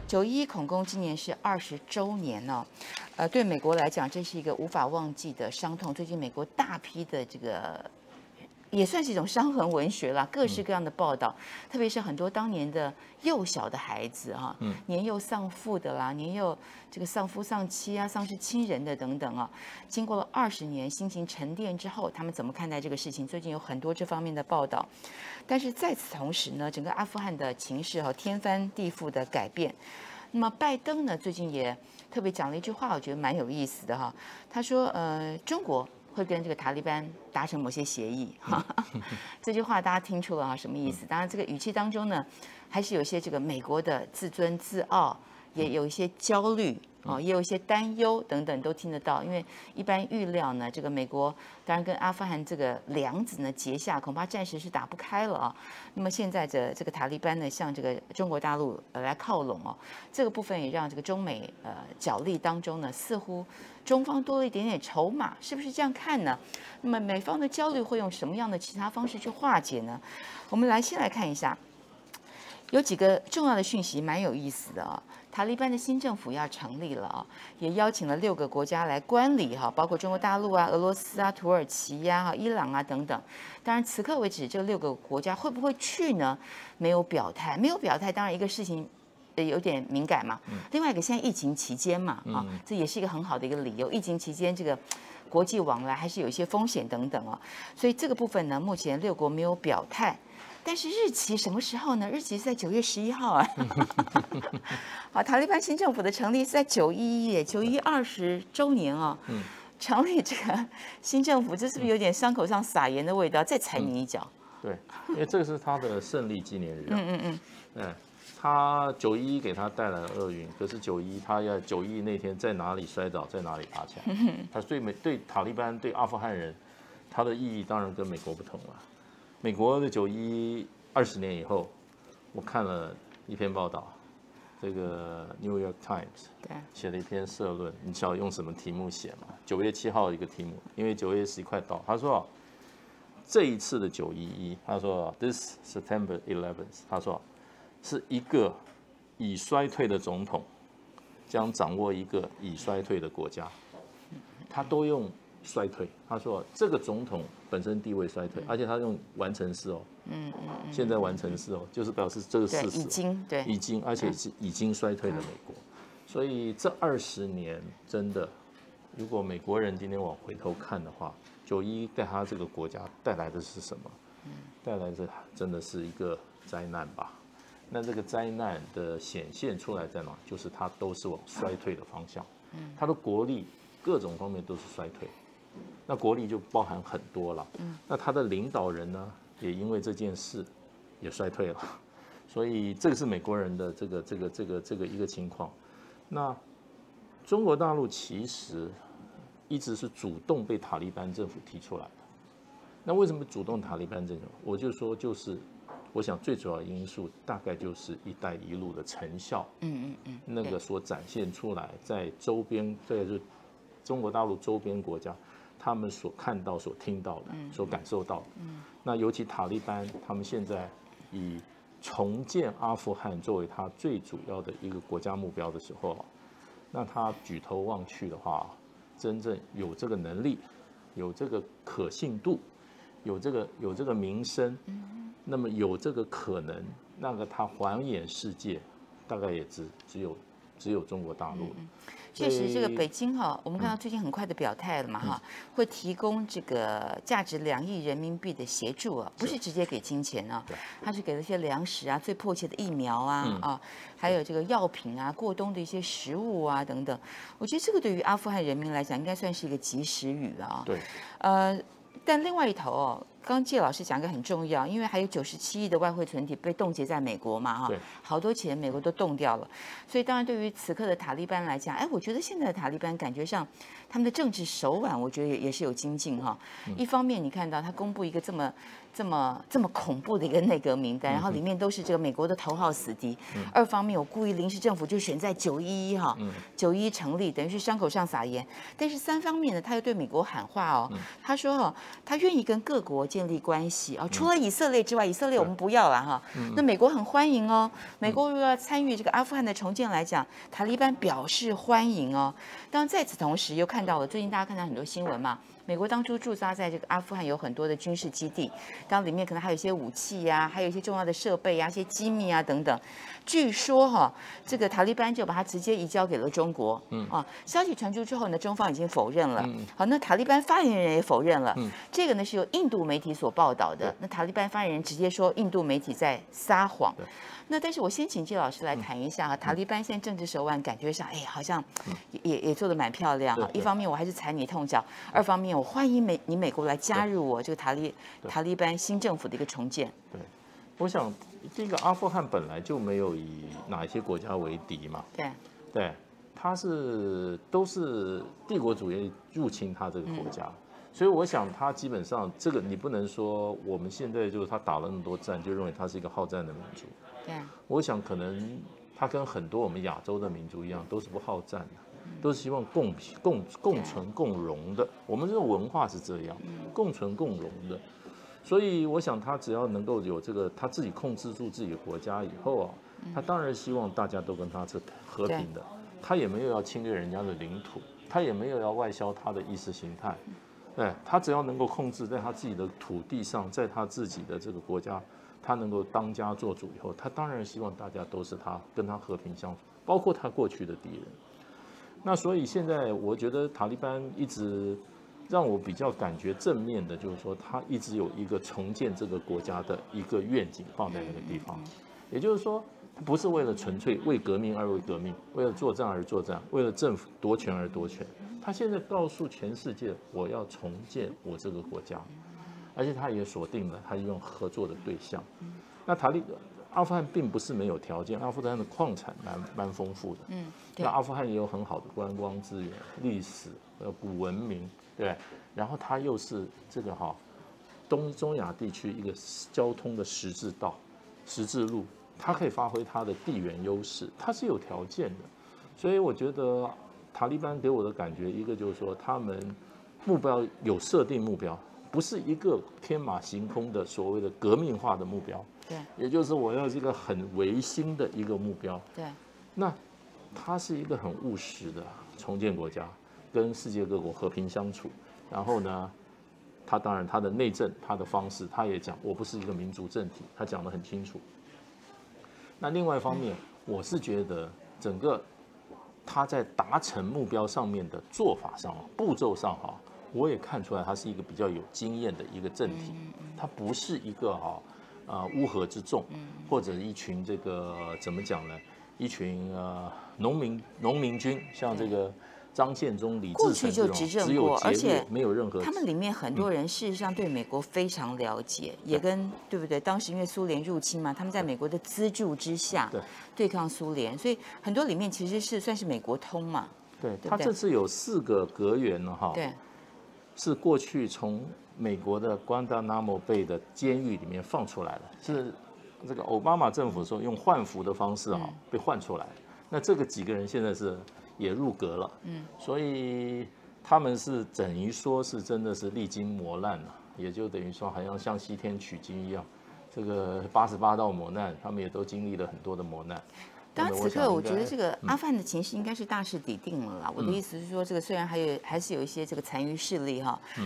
9·11恐攻今年是20周年哦，对美国来讲，这是一个无法忘记的伤痛。最近美国大批的这个也算是一种伤痕文学啦，各式各样的报道，特别是很多当年的幼小的孩子哈，年幼丧父的啦，年幼这个丧夫丧妻啊，丧失亲人的等等啊，经过了20年，心情沉淀之后，他们怎么看待这个事情？最近有很多这方面的报道，但是在此同时呢，整个阿富汗的情势哈天翻地覆的改变。那么拜登呢，最近也特别讲了一句话，我觉得蛮有意思的哈。他说，中国会跟这个塔利班达成某些协议哈。这句话大家听出了啊什么意思？当然，这个语气当中呢，还是有一些这个美国的自尊自傲，也有一些焦虑。也有一些担忧等等都听得到，因为一般预料呢，这个美国当然跟阿富汗这个梁子呢结下，恐怕暂时是打不开了啊。那么现在的这个塔利班呢，向这个中国大陆来靠拢哦，这个部分也让这个中美角力当中呢，似乎中方多了一点点筹码，是不是这样看呢？那么美方的焦虑会用什么样的其他方式去化解呢？我们先来看一下。有几个重要的讯息蛮有意思的啊，塔利班的新政府要成立了啊，也邀请了6个国家来观礼哈，包括中国大陆啊、俄罗斯啊、土耳其呀、伊朗啊等等。当然，此刻为止，这6个国家会不会去呢？没有表态，没有表态。当然，一个事情有点敏感嘛。另外一个，现在疫情期间嘛，这也是一个很好的一个理由。疫情期间这个国际往来还是有一些风险等等啊，所以这个部分呢，目前6国没有表态。但是日期什么时候呢？日期是在9月11号啊。好，塔利班新政府的成立是在9·11 20周年啊。成立这个新政府，这是不是有点伤口上撒盐的味道？再踩你一脚。对，因为这个是他的胜利纪念日。他9·11给他带来了厄运，可是9·11他要9·11那天在哪里摔倒，在哪里爬起来。他对塔利班对阿富汗人，他的意义当然跟美国不同了。美国的9·11 20年以后，我看了一篇报道，这个 New York Times 写了一篇社论，你知道用什么题目写吗？9月7号一个题目，因为9月11快到，他说这一次的9·11，他说 This September 11th， 他说是一个已衰退的总统将掌握一个已衰退的国家，他都用衰退。他说这个总统本身地位衰退，而且他用完成式哦，现在完成式哦，就是表示这个事实已经，而且是已经衰退的美国。所以这20年真的，如果美国人今天往回头看的话，9·11对他这个国家带来的是什么？带来的真的是一个灾难吧。那这个灾难的显现出来在哪？就是它都是往衰退的方向，它的国力各种方面都是衰退。那国力就包含很多了，那他的领导人呢，也因为这件事也衰退了，所以这个是美国人的这个一个情况。那中国大陆其实一直是主动被塔利班政府提出来的。那为什么主动塔利班政府？我就说就是我想最主要的因素大概就是“一带一路”的成效，那个所展现出来在周边，这就是中国大陆周边国家他们所看到、所听到的、所感受到的。那尤其塔利班，他们现在以重建阿富汗作为他最主要的一个国家目标的时候，那他举头望去的话，真正有这个能力、有这个可信度、有这个名声，那么有这个可能，那个他环演世界，大概也只有中国大陆了。确实，这个北京哈，我们看到最近很快的表态了嘛哈，会提供这个价值2亿人民币的协助啊，不是直接给金钱啊，它是给了一些粮食啊、最迫切的疫苗啊还有这个药品啊、过冬的一些食物啊等等。我觉得这个对于阿富汗人民来讲，应该算是一个及时雨啊。对，但另外一头哦，刚刚介老师讲个很重要，因为还有97亿的外汇存底被冻结在美国嘛，好多钱美国都冻掉了，所以当然对于此刻的塔利班来讲，我觉得现在的塔利班感觉上他们的政治手腕，我觉得也是有精进哈。一方面你看到他公布一个这么恐怖的一个内阁名单，然后里面都是这个美国的头号死敌。二方面，我故意临时政府就选在911哈，911成立，等于是伤口上撒盐。但是三方面呢，他又对美国喊话哦，他说哦，他愿意跟各国建立关系哦，除了以色列之外，以色列我们不要了哈。那美国很欢迎哦，美国如果要参与这个阿富汗的重建来讲，塔利班表示欢迎哦。当然在此同时又看到了，最近大家看到很多新闻嘛。美国当初驻扎在这个阿富汗有很多的军事基地，当然里面可能还有一些武器呀、还有一些重要的设备啊、一些机密啊等等。据说哈，这个塔利班就把它直接移交给了中国。消息传出之后呢，中方已经否认了。好，那塔利班发言人也否认了。这个呢是由印度媒体所报道的。那塔利班发言人直接说印度媒体在撒谎。那但是我先请季老师来谈一下塔利班现在政治手腕感觉上，好像也做得蛮漂亮哈。一方面我还是踩你痛脚，二方面我欢迎美国来加入我这个塔利班新政府的一个重建。对，我想第一个阿富汗本来就没有以哪一些国家为敌嘛。对，它都是帝国主义入侵它这个国家。所以我想，他基本上这个你不能说我们现在就是他打了那么多战，就认为他是一个好战的民族。我想可能他跟很多我们亚洲的民族一样，都是不好战的，都是希望共存共荣的。我们这个文化是这样，共存共荣的。所以我想，他只要能够有这个他自己控制住自己的国家以后啊，他当然希望大家都跟他是和平的。他也没有要侵略人家的领土，他也没有要外销他的意识形态。他只要能够控制在他自己的土地上，在他自己的这个国家，他能够当家做主以后，他当然希望大家都是跟他和平相处，包括他过去的敌人。那所以现在我觉得塔利班一直让我比较感觉正面的，就是说他一直有一个重建这个国家的一个愿景放在那个地方，也就是说，不是为了纯粹为革命而为革命，为了作战而作战，为了政府夺权而夺权。他现在告诉全世界，我要重建我这个国家，而且他也锁定了他用合作的对象。那阿富汗并不是没有条件，阿富汗的矿产蛮丰富的。那阿富汗也有很好的观光资源、历史、古文明，对。然后它又是这个中亚地区一个交通的十字路，它可以发挥它的地缘优势，它是有条件的。所以我觉得塔利班给我的感觉，一个就是说他们目标有设定目标，不是一个天马行空的所谓的革命化的目标。也就是我要这个很唯心的一个目标。那它是一个很务实的重建国家，跟世界各国和平相处。然后呢，他当然他的内政，他的方式，他也讲我不是一个民族政体，他讲得很清楚。那另外一方面，我是觉得整个他在达成目标上面的做法上、步骤上我也看出来他是一个比较有经验的一个政体，他不是一个乌合之众，或者一群这个怎么讲呢？一群农民军，像这个张献忠、李自成这种，只有劫掠，没有任何。他们里面很多人事实上对美国非常了解，也跟对不对？当时因为苏联入侵嘛，他们在美国的资助之下对抗苏联，所以很多里面其实是算是美国通嘛。对，他这次有4个阁员呢，是过去从美国的关达纳摩贝的监狱里面放出来了，是这个奥巴马政府说用换俘的方式被换出来。那这个几个人现在也入阁了，所以他们是等于说是真的是历经磨难了，也就等于说好像西天取经一样，这个88道磨难，他们也都经历了很多的磨难。当然，此刻我觉得这个阿富汗的情势应该是大势已定了啦。我的意思是说，这个虽然还是有一些这个残余势力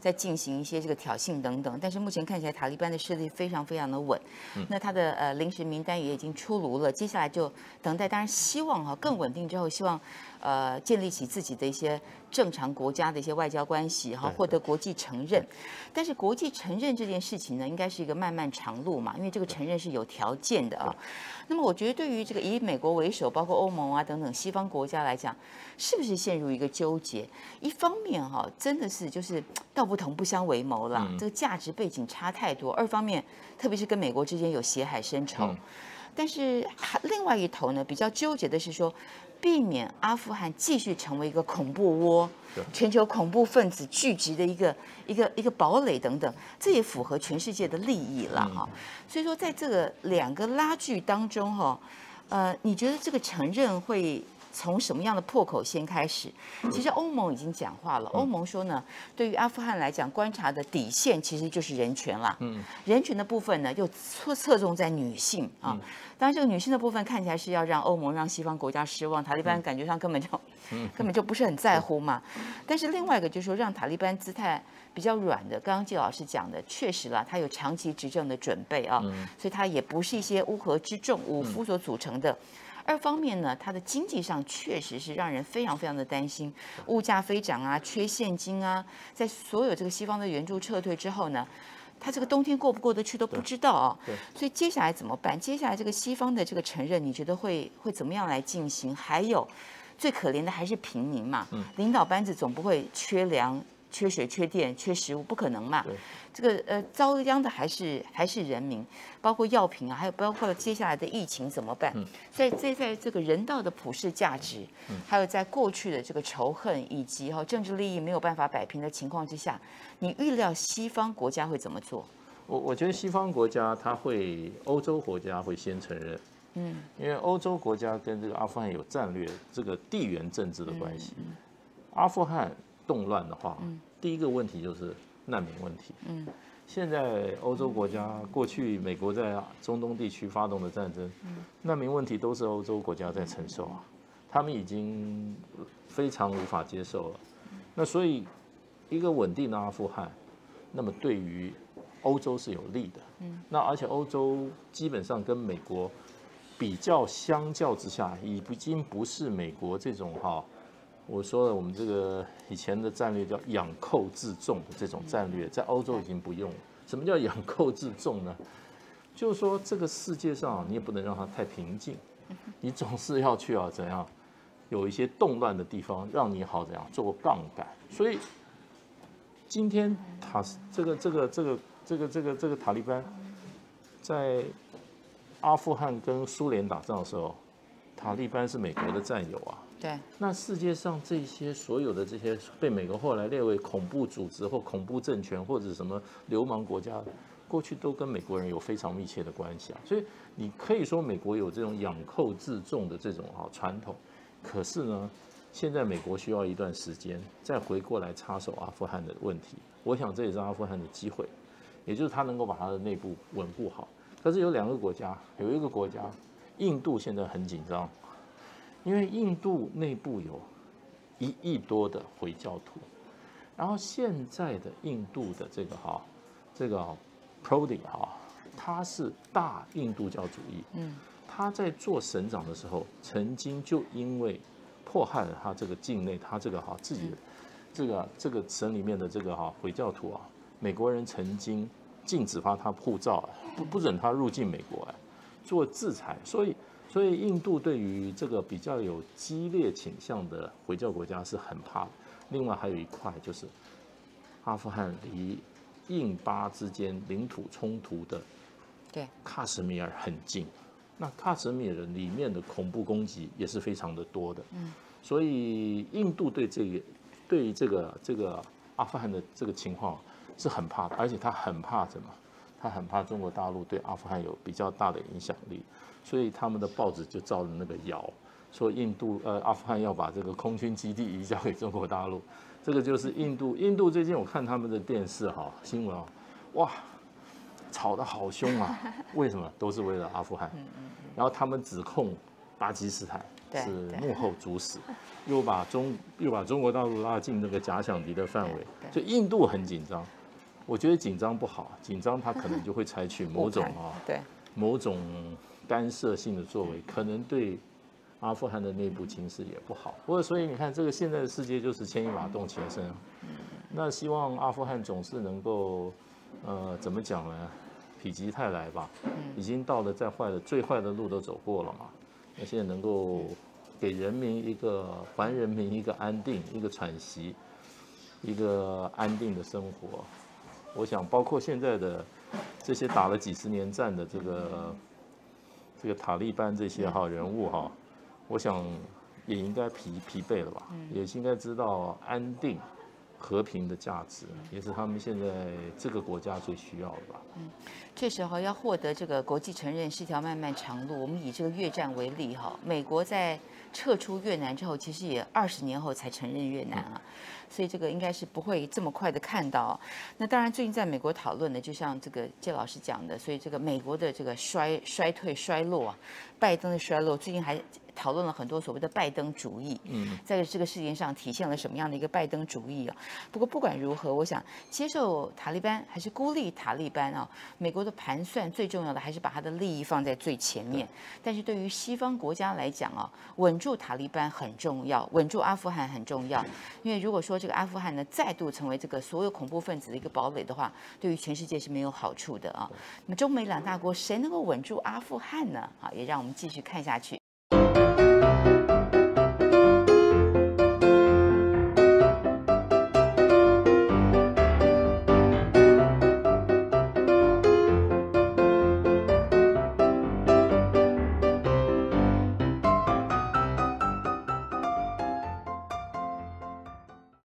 在进行一些这个挑衅等等，但是目前看起来塔利班的势力非常非常的稳。那他的临时名单也已经出炉了，接下来就等待，当然希望更稳定之后，希望建立起自己的一些正常国家的一些外交关系获得国际承认。但是国际承认这件事情呢，应该是一个漫漫长路嘛，因为这个承认是有条件的啊。那么我觉得对于这个以美国为首，包括欧盟啊等等西方国家来讲，是不是陷入一个纠结？一方面真的是就是道不同不相为谋啦，这个价值背景差太多；二方面，特别是跟美国之间有血海深仇。但是另外一头呢，比较纠结的是说，避免阿富汗继续成为一个恐怖窝，全球恐怖分子聚集的一个堡垒等等，这也符合全世界的利益了哈。所以说，在这个两个拉锯当中哈，你觉得这个承认会从什么样的破口先开始？其实欧盟已经讲话了，欧盟说呢，对于阿富汗来讲，观察的底线其实就是人权啦。人权的部分呢，又侧重在女性啊。当然，这个女性的部分看起来是要让欧盟、让西方国家失望，塔利班感觉上根本就不是很在乎嘛。但是另外一个就是说，让塔利班姿态比较软的，刚刚季老师讲的，确实啦，他有长期执政的准备啊，所以他也不是一些乌合之众、武夫所组成的。二方面呢，它的经济上确实是让人非常非常的担心，物价飞涨啊，缺现金啊，在所有这个西方的援助撤退之后呢，他这个冬天过不过得去都不知道啊。所以接下来怎么办？接下来这个西方的这个承认，你觉得会怎么样来进行？还有最可怜的还是平民嘛，领导班子总不会缺粮、缺水、缺电、缺食物，不可能嘛。这个遭殃的还是人民，包括药品啊，还有包括接下来的疫情怎么办？所以在这个人道的普世价值，还有在过去的这个仇恨以及政治利益没有办法摆平的情况之下，你预料西方国家会怎么做？我觉得西方国家欧洲国家会先承认，因为欧洲国家跟这个阿富汗有战略这个地缘政治的关系。阿富汗动乱的话，第一个问题就是难民问题。现在欧洲国家过去美国在中东地区发动的战争，难民问题都是欧洲国家在承受啊，他们已经非常无法接受了。那所以一个稳定的阿富汗，那么对于欧洲是有利的。那而且欧洲基本上跟美国比较相较之下，已经不是美国这种我说了，我们这个以前的战略叫养寇自重的这种战略，在欧洲已经不用了。什么叫养寇自重呢？就是说这个世界上你也不能让它太平静，你总是要去怎样，有一些动乱的地方，让你怎样做杠杆。所以今天这个塔利班在阿富汗跟苏联打仗的时候，塔利班是美国的战友啊。对，那世界上这些所有的这些被美国后来列为恐怖组织或恐怖政权或者什么流氓国家，过去都跟美国人有非常密切的关系啊。所以你可以说美国有这种养寇自重的这种传统，可是呢，现在美国需要一段时间再回过来插手阿富汗的问题。我想这也是阿富汗的机会，也就是他能够把他的内部稳固好。可是有两个国家，有一个国家，印度现在很紧张。因为印度内部有1亿多的回教徒，然后现在的印度的这个 Prodi 他是大印度教主义，他在做省长的时候，曾经就因为迫害了他这个境内他这个自己的这个省里面的这个回教徒美国人曾经禁止发他护照，不准他入境美国做制裁，所以印度对于这个比较有激烈倾向的回教国家是很怕的。另外还有一块就是阿富汗离印巴之间领土冲突的喀什米尔很近，那喀什米尔里面的恐怖攻击也是非常的多的。所以印度对于这个阿富汗的这个情况是很怕的，而且他很怕什么？他很怕中国大陆对阿富汗有比较大的影响力。所以他们的报纸就照着那个谣，说阿富汗要把这个空军基地移交给中国大陆，这个就是印度最近我看他们的电视新闻哇，吵得好凶啊！为什么？都是为了阿富汗。然后他们指控巴基斯坦是幕后主使，又把中国大陆拉进那个假想敌的范围，所以印度很紧张。我觉得紧张不好，紧张他可能就会采取某种干涉性的作为，可能对阿富汗的内部情势也不好。所以你看，这个现在的世界就是牵一发动全身。那希望阿富汗总是能够，怎么讲呢？否极泰来吧。已经到了最坏的路都走过了嘛。那现在能够给人民还人民一个安定、一个喘息、一个安定的生活。我想，包括现在的这些打了几十年战的这个塔利班这些人物我想也应该疲惫了吧，也应该知道安定、和平的价值，也是他们现在这个国家最需要的吧。确实要获得这个国际承认是一条漫漫长路。我们以这个越战为例美国在撤出越南之后，其实也20年后才承认越南啊，所以这个应该是不会这么快的看到。那当然，最近在美国讨论的，就像这个谢老师讲的，所以这个美国的这个衰退衰落啊，拜登的衰落，最近还讨论了很多所谓的拜登主义，在这个事件上体现了什么样的一个拜登主义啊？不过不管如何，我想接受塔利班还是孤立塔利班啊，美国的盘算最重要的还是把他的利益放在最前面。但是对于西方国家来讲稳住塔利班很重要，稳住阿富汗很重要。因为如果说这个阿富汗呢再度成为这个所有恐怖分子的一个堡垒的话，对于全世界是没有好处的啊。那么中美两大国谁能够稳住阿富汗呢？也让我们继续看下去。